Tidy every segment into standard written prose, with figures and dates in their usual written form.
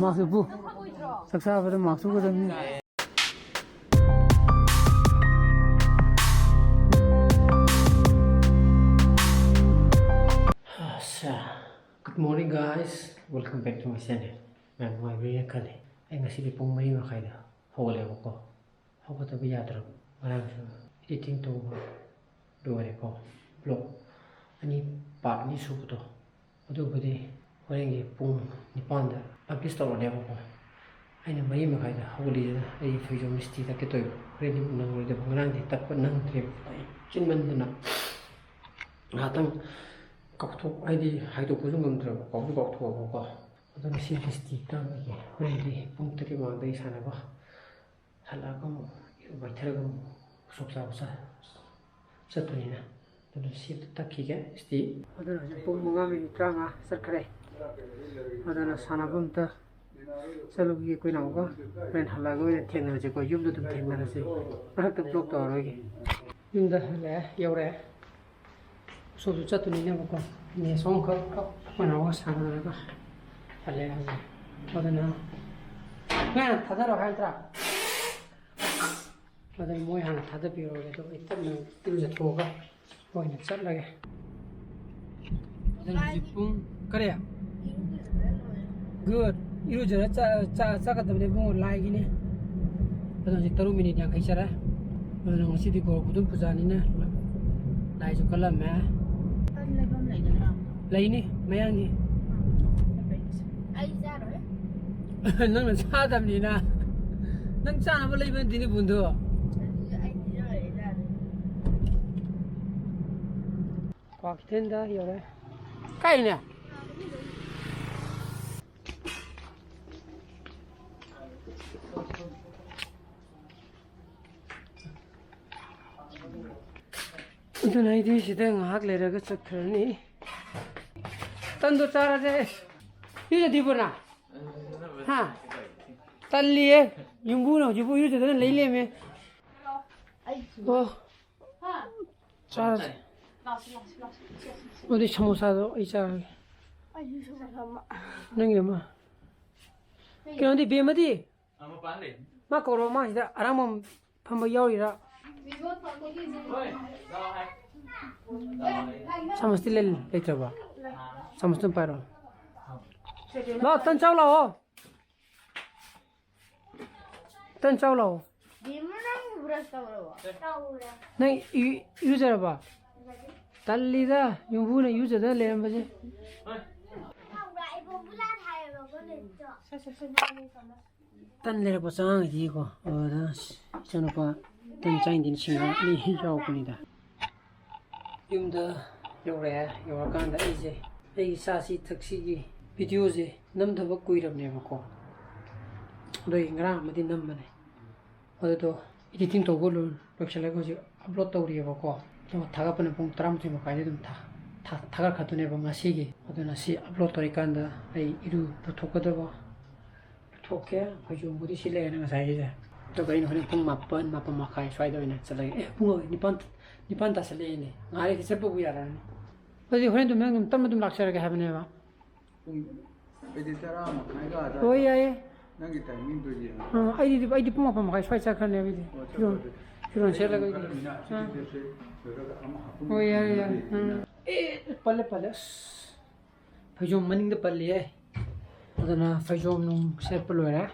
마스 부 삭사하거든 막수거든. Good morning guys, welcome back to my channel. Man, my video kali. Ay ngasih pong may makaya. Hole ako. Ako to biya drop. Marang editing to do ko. Vlog. Ani part ni su to. Ado budi horengi pong ni panda. Publish to le ko. Ay na may makaya. Hole na ay fujo misti ta ketoy. Ready nang de marang di tak nang trip. Chin man na. Atang kaktuk ay di haidok ko yung gandra ko kaktuk ako ko adon si stick ta ge ready pung tari ma dai sana ba hala ko ba thara ko soksa sa satuni na adon si ta ki ge sti adon pung munga mi tranga sarkare adon sana bum ta salo gi ko na ko pen hala go ne theng na je ko yum do tum theng na se ra ta blog to ro ge yum da le yore 소주 짰더니 내가 내 손가 하나가 상하다가 할래 하지 어디나 그냥 닫아라 할더라 어디 뭐야 하나 닫아 비우려도 이때는 이제 들어가 뭐냐 잘라게 어디 지금 그래야 굿 이루저라 짜가 때문에 뭐 라이기네 어디 따로 미니 그냥 가이셔라 어디 시디 거 부든 부자니네 라이 좀 걸라매 lấy đi mấy anh gì ai ra rồi nâng là xa tầm gì nè nâng xa nó mới lấy bên tí buồn thừa qua cái tên đó hiểu đấy cây nè cái này thì chỉ đang hắc lấy ra cái sắc thở này tandu cara deh ini di mana ha tali yumbu no jubu yu jadi lele me oh cara udah samosa do ica neng ya mah kira di bema di mak koro mah ida aram pembayar ira sama stilel itu apa sama stilel paro lo tan chau lo neng user apa tali dah yung na user dah lem baje tan lere pasang di ko dah chano pa tan chain din singa ni jauh kuni dah yumda yore yorkan da ije ei sasi taxi gi video je nam da bakui ram ne ko doi ngra ma din nam bane odo editing to golu lokshale ko ji upload to ri ko to thaga pane pung tram ti ma kai dum thaga khatune ba ma si gi odo na si upload to ri kan da ei iru to thokada ba thokke ko ju budi sile na sai je to kai no ne pung ma ma kai swai do ina chala pung ni pan ta sale ne ngari ki sepu ya ra 어디 호렌도 맹금 땀도 락셔게 하면은 에디터라 마카이가 오야예 난기 타이밍도지 아이디 뿜어 뿜어 가이 스와이차 칸네 비디 그런 셀라가 오야야 에 빨래 파좀 머닝도 빨래 어디나 파좀 농 셀플로라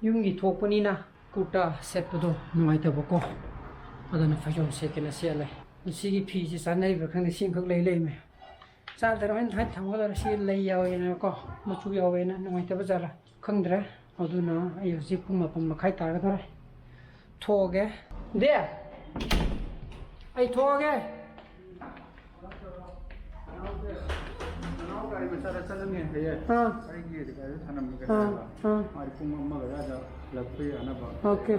용기 토포니나 쿠타 셀프도 누가이다 보고 어디나 파좀 셀게나 셀래 시기 피지 산나이 버칸데 싱컥 레이레메 자, 들어면 다 담고들 시 레이아오이나 거 뭐주야오이나 누가이다 버자라 컹드라 어두나 아유 지품마 pom마 카이 따라더라 토게 네 아이 토게 나오가리 차라 차는 해 아이게 가요 타는 거 아리 풍마 가자 럭페 하나 봐 오케이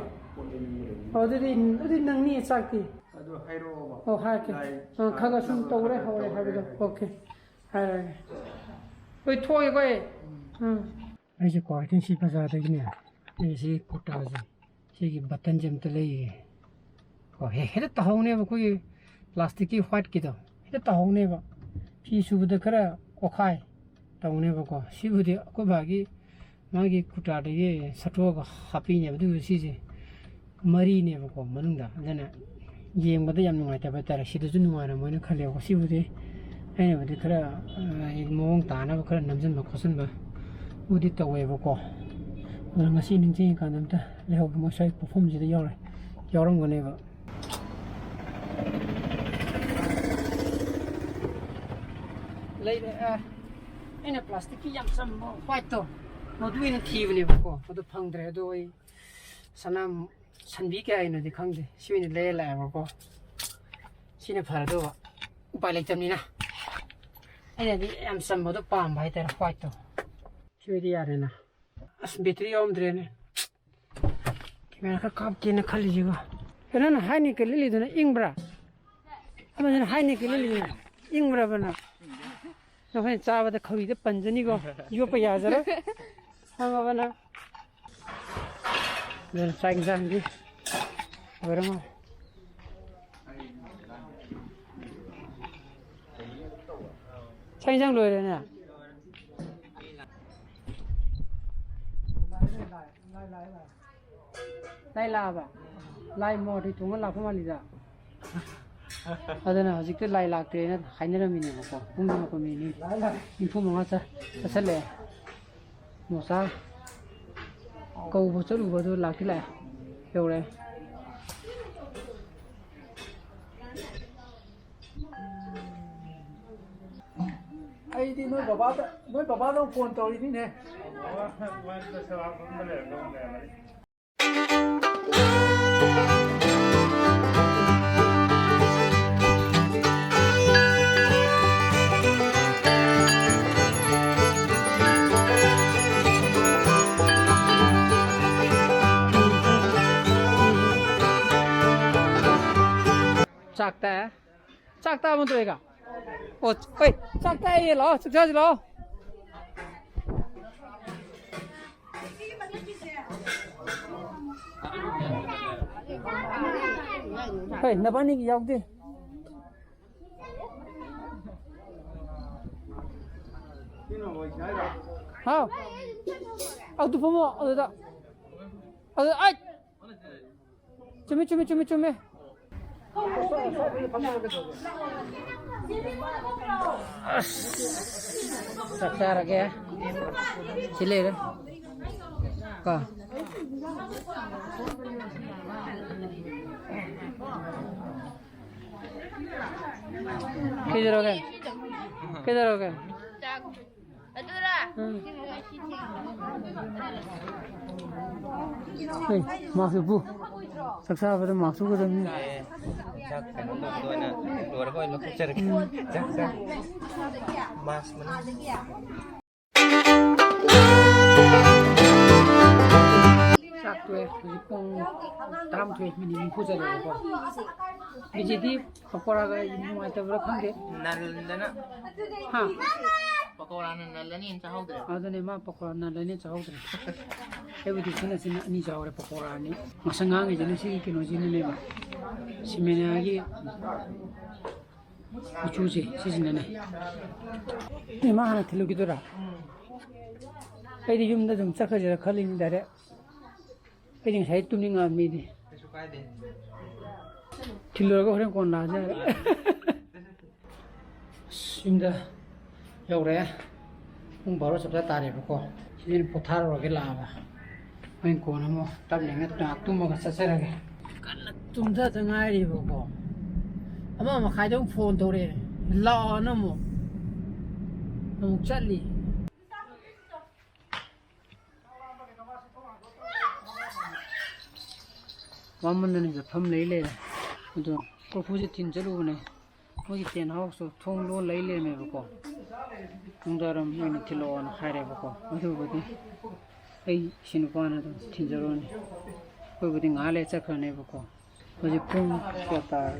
어디 능니 짝디 아주 하이로 어 하게 가가 숨 떠오래 하오래 하기도 오케이 하이 왜 토게 거에 이제 과연 시파자 되겠네 이제 포타지 시기 버튼 좀 들레이 거 해했다 하오네 뭐 거기 플라스틱이 화이트 기도 했다 하오네 봐 피수부터 그래 오카이 다오네 보고 시부디 그 바기 마기 쿠타르게 사토가 하피네 두 시지 머리네 보고 먹는다 내가 예행보다 얌능할 때 봤다 시도도 누가나 뭐는 칼려고 시부디 아니 어디 그래 이몽 다나 그런 남전 먹고 선바 우디 또 외보고 오늘 맛이 있는 지니까 남다 내가 뭐 샤이 퍼폼지도 여러 거네 봐 레이더 ene plastic yang sam white to no du in thi ne ko do phang dre do i sanam sanbi ke ai no di khang de siwin le la ko sine phar do upai le cham ni na ene di am sam do pam bai ter white to siwi di yare na as betri om dre ne kimera ka kap ke na khali ji ga ena na hai ni ke li do na ingbra ama na hai ni ke li ingbra bana 너네 짜바다 거기도 반전이고 이거 봐 야자라 한번 네 사행장기 그러면 사행장 로이래냐 라이라봐 라이 모디 동을 라포말리다 ಅದನ್ನ ಹಜಿಕ್ಕೆ ಲೈ ಲಾಗ್ತೇ ನ ಹೈನರ ಮೀನಿ ಹಾಕೋ ಪುಂಗ ಹಾಕೋ ಮೀನಿ ಇಂಫು ಮಂಗಾಸ ಅಸಲೆ ಮೋಸಾ ಕೌ ಚಲುವುದು ಲಾಗ್ತಿಲ್ಲ ಹೇವಳೆ ಐದಿ ನೋಯ್ ಬಾಬಾದ ಫೋನ್ ತಗೊಳಿದೀನಿ 작다 하면 또 얘가 어이 작다 얘 러 작다 러 hey nabani ki yauk de ha tu pomo ada ai chumi Saksa ke chile re ka किधर हो गए मासु बु सक्सा बद मासु को दम chắc phải không được đuổi nè đuổi coi nó không chơi được chắc mas sak tuh pung tam tuh mini puja deh kok jadi pakora ga ini mau itu berapa kan deh nalana ha pakora nalani yang cahau deh ada nih mah pakora nalani cahau deh di sini ini cahau deh pakora ini masangang aja nih sih kino sini nih mah simenya lagi lucu sih sini nih ini mah anak tilu gitu lah di jumlah jam cakap aja kali ini dari ini saya tuh nih nggak midi tilu aku orang kon aja sudah ya udah baru sebentar tarik kok ini putar lagi lama main kon mau tapi nggak tuh mau kesasar lagi karena tumsa tengah ini kok ama kai dong phone tuh deh lah namo cari 와문는 이제 펌 레일레 또 골프지 틴저로네 거기 땐 하우스 통로 레일레메 보고 동다름 여기 틸로원 하래 보고 어디 에이 신고하는 틴저로네 거기 나래 착하네 보고 거기 품 줬다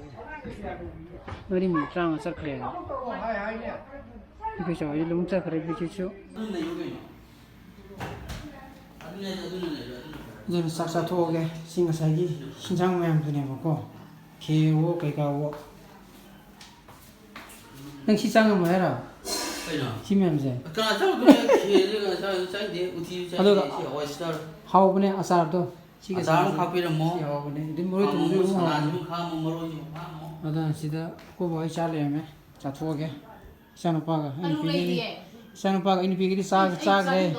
우리 미장 착해 이거 저 이제 농사 그래 비치죠 이제는 싹싹 도게 싱가사기 신장 모양 보내보고 개오 개가오 능 시장은 뭐 해라 시면세 그나 하오브네 아사르도 시게 아사르 카피는 뭐 하오브네 이모로 좀 사나지고 카모 모로지 아다 시다 고보이 잘래메 자 투어게 샤노파가 아니 피기 샤노파가 이니 피기 싸게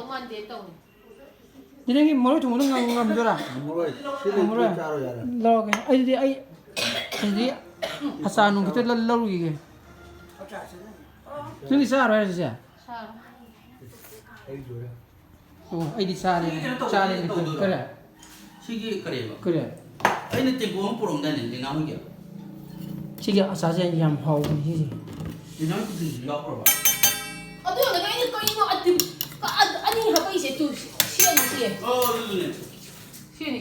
이래기 모로 좀 오는 거 감더라 모로 실을 짜로 야라 러게 아이 아사누 그때 러루기게 저기 싸러 해주세요 아이디 싸네 그래 시기 그래 그래 아이는 땡고 보름다는 데 나오게 시기 아사제 얌 하오브네 시기 이놈 무슨 옆으로 봐 Aduh, nak ini kau ini ada ani apa isi tu siapa ni? 누구네 Siapa ni?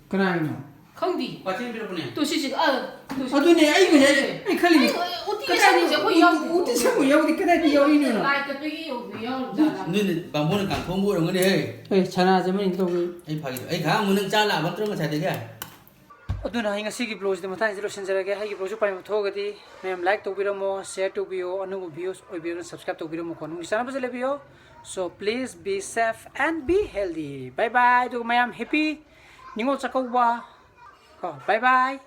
그나이노 Kangdi. 같이 빌어보네 Tu si 아두네 아이고 내 칼리 Uti siapa ni? Kau yang 우티 상고 여기 그다이 여기는 Lai tapi yang yang 너는 방보는 강 통보는 거네 에 전화하자면 또 이 파기도 이 강 문은 잘라 맞들은 거 잘되게 अदुना हिंगा सिगी blogs दे मथा जिरो सिनजरगे हाइगी blog पाइ मथोगदी मैम लाइक तोबिरमो शेयर तोबियो अनु वीडियोस ओबियो सब्सक्राइब तोबिरमो कोनु मिसाना बजले बियो so please be safe and be healthy bye bye तो मैम हैप्पी निंगो चकौबा बाय बाय